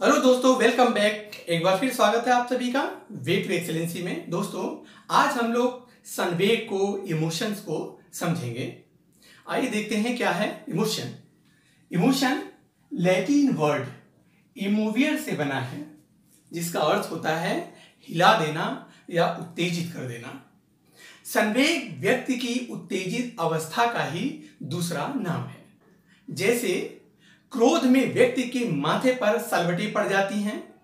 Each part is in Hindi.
हेलो दोस्तों, वेलकम बैक। एक बार फिर स्वागत है आप सभी का वे टू एक्सेलेंसी में। दोस्तों, आज हम लोग संवेग को, इमोशंस को समझेंगे। आइए देखते हैं क्या है इमोशन। इमोशन लैटिन वर्ड इमोवियर से बना है, जिसका अर्थ होता है हिला देना या उत्तेजित कर देना। संवेग व्यक्ति की उत्तेजित अवस्था का ही दूसरा नाम है। जैसे क्रोध में व्यक्ति के माथे पर सलवटें पड़ जाती हैं,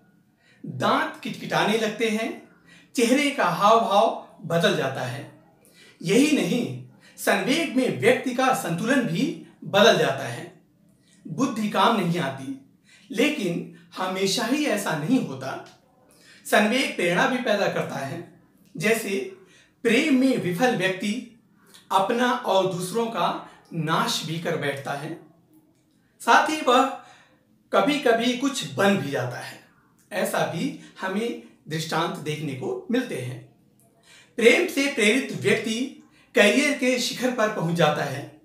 दांत किटकिटाने लगते हैं, चेहरे का हाव भाव बदल जाता है। यही नहीं, संवेग में व्यक्ति का संतुलन भी बदल जाता है, बुद्धि काम नहीं आती। लेकिन हमेशा ही ऐसा नहीं होता। संवेग प्रेरणा भी पैदा करता है। जैसे प्रेम में विफल व्यक्ति अपना और दूसरों का नाश भी कर बैठता है, साथ ही वह कभी कभी कुछ बन भी जाता है। ऐसा भी हमें दृष्टांत देखने को मिलते हैं। प्रेम से प्रेरित व्यक्ति करियर के शिखर पर पहुंच जाता है।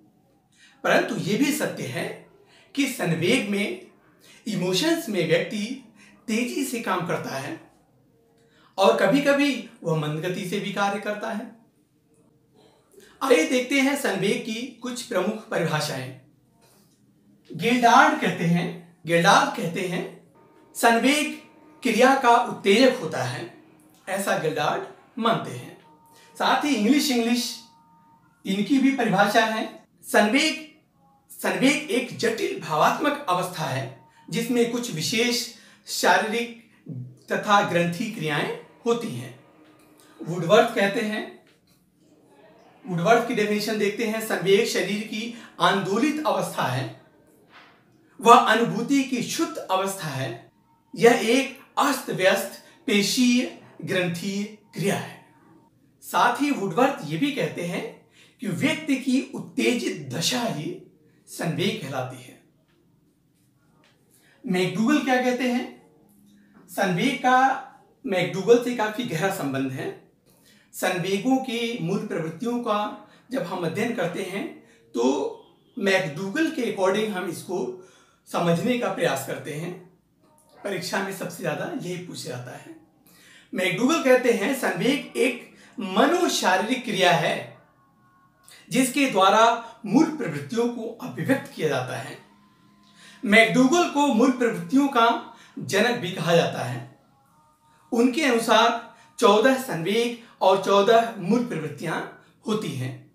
परंतु यह भी सत्य है कि संवेग में, इमोशंस में व्यक्ति तेजी से काम करता है और कभी कभी वह मंदगति से भी कार्य करता है। आइए देखते हैं संवेग की कुछ प्रमुख परिभाषाएं। गिल्डार्ड कहते हैं संवेग क्रिया का उत्तेजक होता है, ऐसा गिल्डार्ड मानते हैं। साथ ही इंग्लिश इनकी भी परिभाषा है। संवेग एक जटिल भावात्मक अवस्था है जिसमें कुछ विशेष शारीरिक तथा ग्रंथि क्रियाएं होती हैं। वुडवर्थ की डेफिनेशन देखते हैं। संवेग शरीर की आंदोलित अवस्था है, वह अनुभूति की शुद्ध अवस्था है। यह एक अस्त व्यस्त पेशीय ग्रंथीय क्रिया है। साथ ही वुडवर्थ ये भी कहते हैं कि व्यक्ति की उत्तेजित दशा ही संवेग कहलाती है। मैकडूगल क्या कहते हैं? संवेग का मैकडूगल से काफी गहरा संबंध है। संवेगों की मूल प्रवृत्तियों का जब हम अध्ययन करते हैं तो मैकडूगल के अकॉर्डिंग हम इसको समझने का प्रयास करते हैं। परीक्षा में सबसे ज्यादा यही पूछा जाता है। मैकडूगल कहते हैं संवेग एक मनोशारीरिक क्रिया है जिसके द्वारा मूल प्रवृत्तियों को अभिव्यक्त किया जाता है। मैकडूगल को मूल प्रवृत्तियों का जनक भी कहा जाता है। उनके अनुसार 14 संवेग और 14 मूल प्रवृत्तियां होती हैं।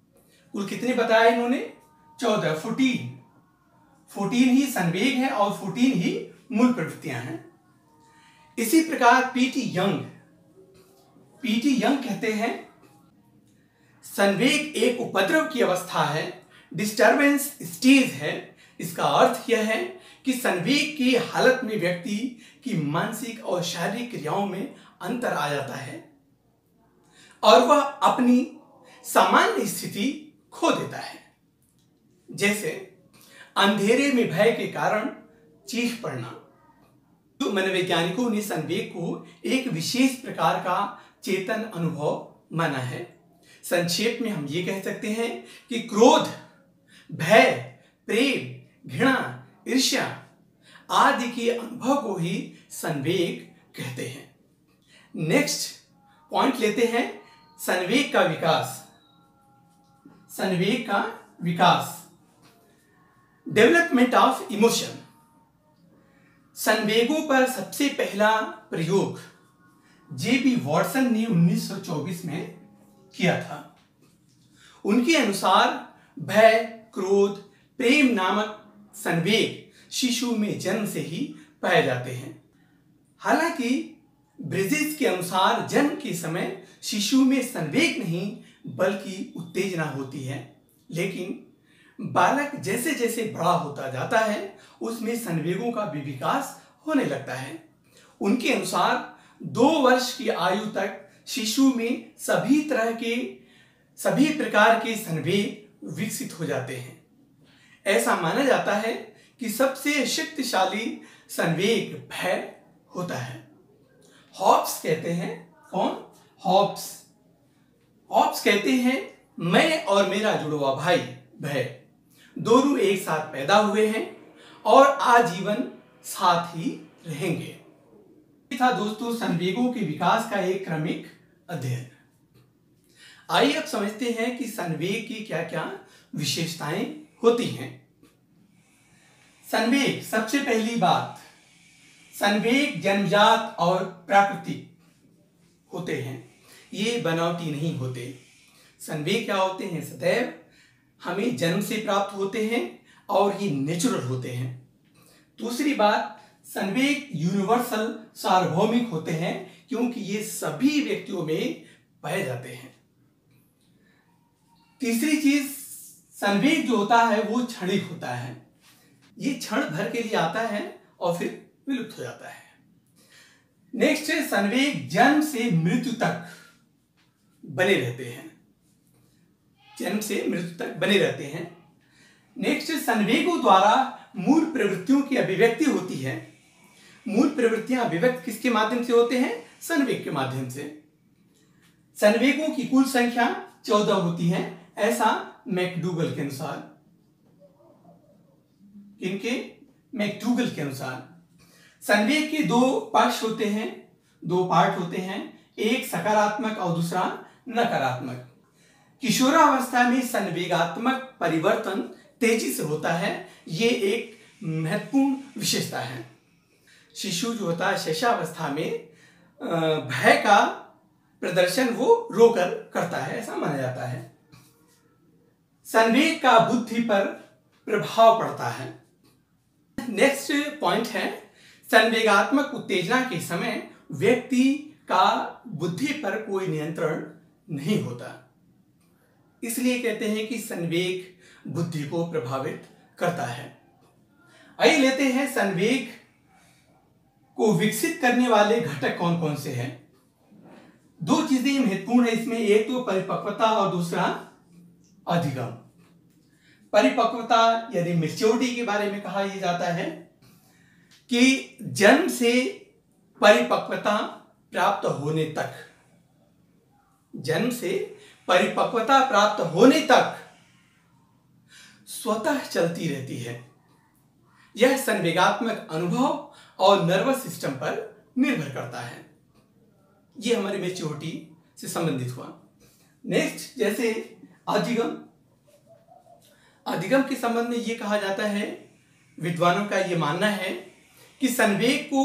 कुल कितने बताया इन्होंने? 14, 14 ही संवेग है और 14 ही मूल प्रवृत्तियां हैं। इसी प्रकार पीटी यंग कहते हैं संवेग एक उपद्रव की अवस्था है, डिस्टर्बेंस स्टेज है। इसका अर्थ यह है कि संवेग की हालत में व्यक्ति की मानसिक और शारीरिक क्रियाओं में अंतर आ जाता है और वह अपनी सामान्य स्थिति खो देता है। जैसे अंधेरे में भय के कारण चीख पड़ना। तो मनोवैज्ञानिकों ने संवेग को एक विशेष प्रकार का चेतन अनुभव माना है। संक्षेप में हम ये कह सकते हैं कि क्रोध, भय, प्रेम, घृणा, ईर्ष्या आदि के अनुभव को ही संवेग कहते हैं। नेक्स्ट पॉइंट लेते हैं, संवेग का विकास। Development of emotion. संवेगों पर सबसे पहला प्रयोग जेबी वॉटसन ने 1924 में किया था। उनके अनुसार भय, क्रोध, प्रेम नामक संवेग शिशु में जन्म से ही पाए जाते हैं। हालांकि ब्रिजेस के अनुसार जन्म के समय शिशु में संवेग नहीं बल्कि उत्तेजना होती है, लेकिन बालक जैसे जैसे बड़ा होता जाता है उसमें संवेगों का भी विकास होने लगता है। उनके अनुसार 2 वर्ष की आयु तक शिशु में सभी प्रकार के संवेग विकसित हो जाते हैं। ऐसा माना जाता है कि सबसे शक्तिशाली संवेग भय होता है। हॉब्स कहते हैं, कौन? हॉब्स कहते हैं मैं और मेरा जुड़वा भाई भय दोनों एक साथ पैदा हुए हैं और आजीवन साथ ही रहेंगे। ये था दोस्तों संवेगों के विकास का एक क्रमिक अध्ययन। आइए अब समझते हैं कि संवेग की क्या क्या विशेषताएं होती हैं। संवेग, सबसे पहली बात, संवेग जन्मजात और प्राकृतिक होते हैं, ये बनावटी नहीं होते। संवेग क्या होते हैं? सदैव हमें जन्म से प्राप्त होते हैं और ये नेचुरल होते हैं। दूसरी बात, संवेग यूनिवर्सल सार्वभौमिक होते हैं क्योंकि ये सभी व्यक्तियों में पाए जाते हैं। तीसरी चीज, संवेग जो होता है वो क्षणिक होता है, ये क्षण भर के लिए आता है और फिर विलुप्त हो जाता है। नेक्स्ट है संवेग जन्म से मृत्यु तक बने रहते हैं, जन्म से मृत्यु तक बने रहते हैं। नेक्स्ट, संवेगों द्वारा मूल प्रवृत्तियों की अभिव्यक्ति होती है। मूल प्रवृत्तियां अभिव्यक्त किसके माध्यम से होते हैं? संवेग के माध्यम से। संवेगों की कुल संख्या 14 होती है, ऐसा मैकडूगल के अनुसार। इनके मैकडूगल के अनुसार संवेग के दो पक्ष होते हैं, दो पार्ट होते हैं, एक सकारात्मक और दूसरा नकारात्मक। किशोरावस्था में संवेगात्मक परिवर्तन तेजी से होता है, ये एक महत्वपूर्ण विशेषता है। शिशु जो होता है शैशवावस्था में भय का प्रदर्शन वो रोकर करता है, ऐसा माना जाता है। संवेग का बुद्धि पर प्रभाव पड़ता है। नेक्स्ट पॉइंट है, संवेगात्मक उत्तेजना के समय व्यक्ति का बुद्धि पर कोई नियंत्रण नहीं होता, इसलिए कहते हैं कि संवेग बुद्धि को प्रभावित करता है। आइए लेते हैं संवेग को विकसित करने वाले घटक कौन कौन से हैं। दो चीजें महत्वपूर्ण है इसमें, एक तो परिपक्वता और दूसरा अधिगम। परिपक्वता यानी मैच्योरिटी के बारे में कहा यह जाता है कि जन्म से परिपक्वता प्राप्त होने तक, जन्म से परिपक्वता प्राप्त होने तक स्वतः चलती रहती है। यह संवेगात्मक अनुभव और नर्वस सिस्टम पर निर्भर करता है। यह हमारी मैच्योरिटी से संबंधित हुआ। नेक्स्ट, जैसे अधिगम। अधिगम के संबंध में यह कहा जाता है, विद्वानों का यह मानना है कि संवेग को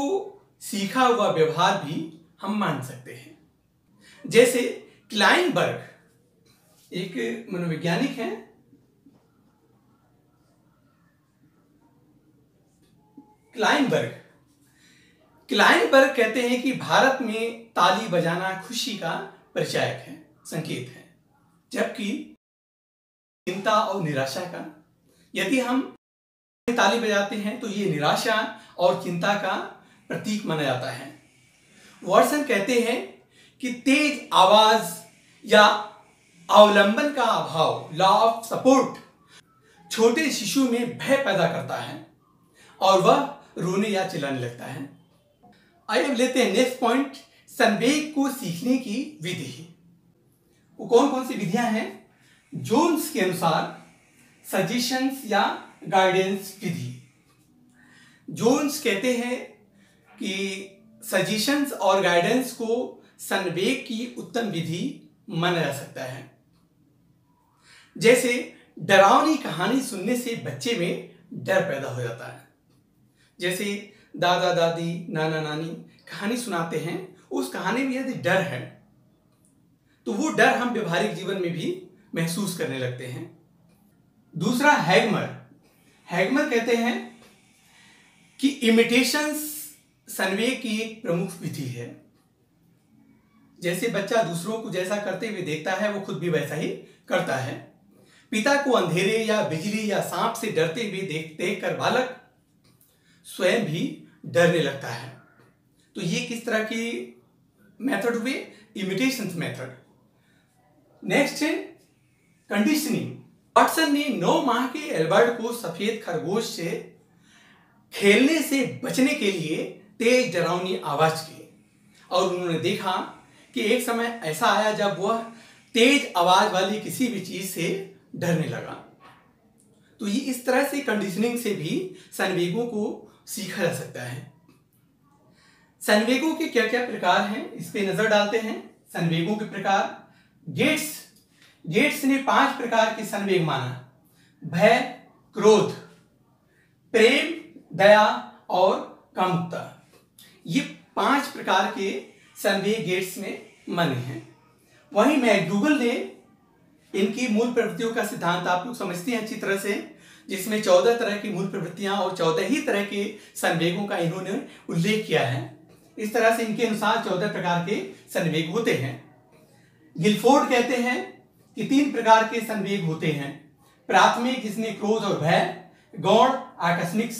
सीखा हुआ व्यवहार भी हम मान सकते हैं। जैसे क्लाइनबर्ग एक मनोवैज्ञानिक है, क्लाइनबर्ग कहते हैं कि भारत में ताली बजाना खुशी का परिचायक है, संकेत है, जबकि चिंता और निराशा का। यदि हम ताली बजाते हैं तो ये निराशा और चिंता का प्रतीक माना जाता है। वॉटसन कहते हैं कि तेज आवाज या अवलंबन का अभाव, लॉ ऑफ सपोर्ट, छोटे शिशु में भय पैदा करता है और वह रोने या चिल्लाने लगता है। आइए अब लेते हैं नेक्स्ट पॉइंट, संवेग को सीखने की विधि। वो कौन कौन सी विधियां हैं? जोन्स के अनुसार सजेशंस या गाइडेंस विधि। जोन्स कहते हैं कि सजेशंस और गाइडेंस को संवेग की उत्तम विधि माना जा सकता है। जैसे डरावनी कहानी सुनने से बच्चे में डर पैदा हो जाता है। जैसे दादा दादी नाना नानी कहानी सुनाते हैं, उस कहानी में यदि डर है तो वो डर हम व्यवहारिक जीवन में भी महसूस करने लगते हैं। दूसरा हैगमर कहते हैं कि इमिटेशंस संवेग की एक प्रमुख विधि है। जैसे बच्चा दूसरों को जैसा करते हुए देखता है वो खुद भी वैसा ही करता है। पिता को अंधेरे या बिजली या सांप से डरते हुए देख कर बालक स्वयं भी डरने लगता है। तो ये किस तरह की मेथड हुए? Imitation method. नेक्स्ट है कंडीशनिंग। वॉटसन ने 9 माह के एल्बर्ट को सफेद खरगोश से खेलने से बचने के लिए तेज डरावनी आवाज की और उन्होंने देखा कि एक समय ऐसा आया जब वह तेज आवाज वाली किसी भी चीज से डरने लगा। तो ये इस तरह से कंडीशनिंग से भी संवेगों को सीखा जा सकता है। संवेगों के क्या क्या प्रकार हैं, इस पे नजर डालते हैं। संवेगों के प्रकार, गेट्स ने 5 प्रकार के संवेग माना: भय, क्रोध, प्रेम, दया और कामुकता। ये 5 प्रकार के संवेग गेट्स ने माने हैं। वहीं मैकडूगल ने इनकी मूल प्रवृत्तियों का सिद्धांत आप लोग समझते हैं अच्छी तरह से, जिसमें 14 तरह की मूल प्रवृत्तियां और 14 ही तरह के संवेगों का इन्होंने उल्लेख किया है। इस तरह से इनके अनुसार 14 प्रकार के संवेग होते हैं। गिलफोर्ड कहते हैं कि 3 प्रकार के संवेग होते हैं: प्राथमिक, जिसमें क्रोध और भय; गौण, आकस्मिक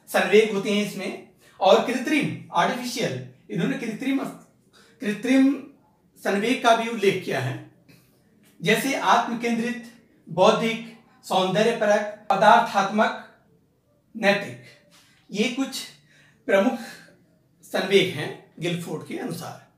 संवेग होते हैं इसमें; और कृत्रिम, आर्टिफिशियल, इन्होंने कृत्रिम संवेग का भी उल्लेख किया है, जैसे आत्मकेंद्रित, बौद्धिक, सौंदर्यपरक, पदार्थात्मक, नैतिक। ये कुछ प्रमुख संवेग हैं गिलफोर्ड के अनुसार।